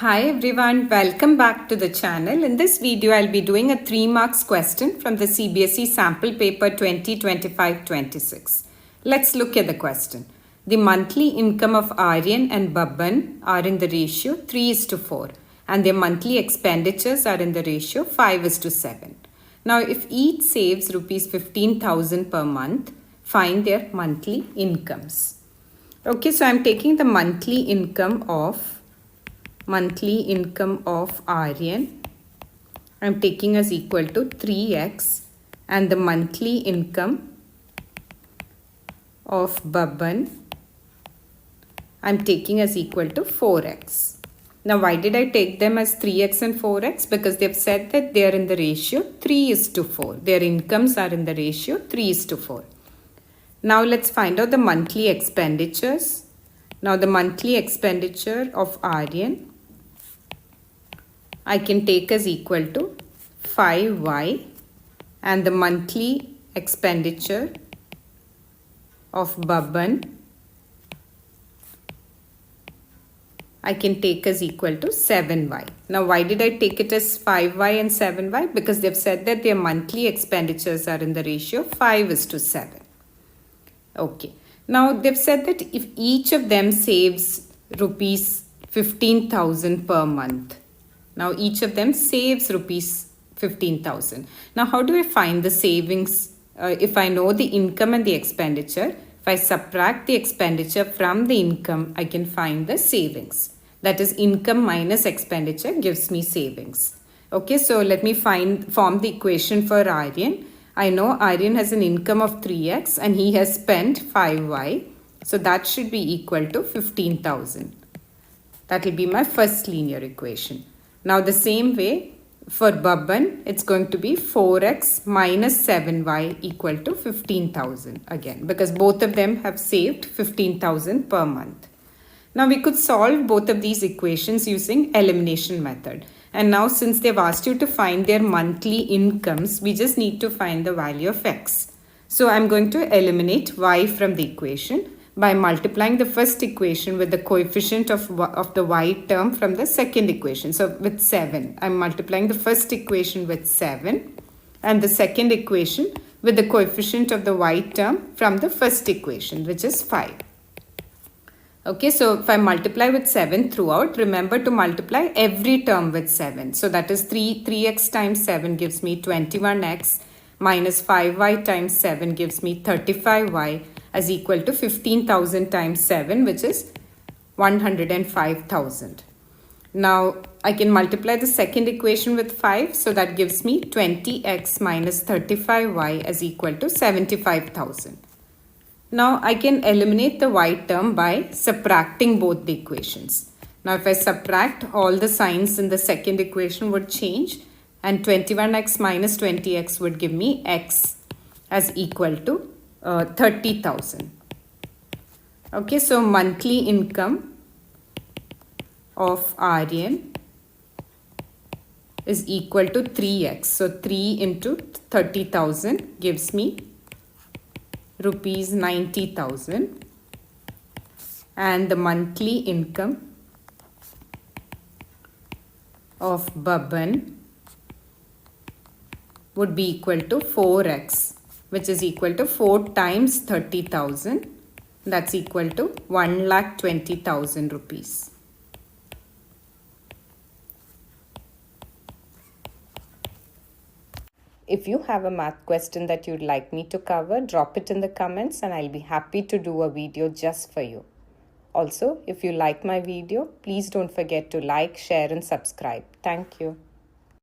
Hi everyone, welcome back to the channel. In this video, I'll be doing a 3 marks question from the Cbse sample paper 2025-26. Let's look at the question. The monthly income of Aryan and Babban are in the ratio 3:4 and their monthly expenditures are in the ratio 5:7. Now, if each saves rupees 15,000 per month, find their monthly incomes. Okay, so I'm taking the monthly income of Aryan, I'm taking as equal to 3x, and the monthly income of Babban I'm taking as equal to 4x. Now, why did I take them as 3x and 4x? Because they've said that they are in the ratio 3:4. Their incomes are in the ratio 3:4. Now, let's find out the monthly expenditures. Now, the monthly expenditure of Aryan I can take as equal to 5y, and the monthly expenditure of Babban I can take as equal to 7y. Now, why did I take it as 5y and 7y? Because they've said that their monthly expenditures are in the ratio 5:7. Okay. Now, they've said that if each of them saves rupees 15,000 per month. Now, each of them saves rupees 15,000. Now, how do I find the savings? If I know the income and the expenditure, if I subtract the expenditure from the income, I can find the savings. That is, income minus expenditure gives me savings. Okay, so let me form the equation for Aryan. I know Aryan has an income of 3x and he has spent 5y. So that should be equal to 15,000. That will be my first linear equation. Now, the same way for Babban, it's going to be 4x minus 7y equal to 15,000 again, because both of them have saved 15,000 per month. Now, we could solve both of these equations using elimination method. And now, since they've asked you to find their monthly incomes, we just need to find the value of x. So, I'm going to eliminate y from the equation by multiplying the first equation with the coefficient of the y term from the second equation. So, with 7, I'm multiplying the first equation with 7 and the second equation with the coefficient of the y term from the first equation, which is 5. Okay, so if I multiply with 7 throughout, remember to multiply every term with 7. So, that is 3x times 7 gives me 21x minus 5y times 7 gives me 35y as equal to 15,000 times 7, which is 105,000. Now, I can multiply the second equation with 5. So, that gives me 20x minus 35y as equal to 75,000. Now, I can eliminate the y term by subtracting both the equations. Now, if I subtract, all the signs in the second equation would change, and 21x minus 20x would give me x as equal to 30,000. Okay, so monthly income of Aryan is equal to 3x. So, 3 into 30,000 gives me rupees 90,000, and the monthly income of Babban would be equal to 4x, which is equal to 4 times 30,000. That's equal to 1,20,000 rupees. If you have a math question that you'd like me to cover, drop it in the comments and I'll be happy to do a video just for you. Also, if you like my video, please don't forget to like, share and subscribe. Thank you.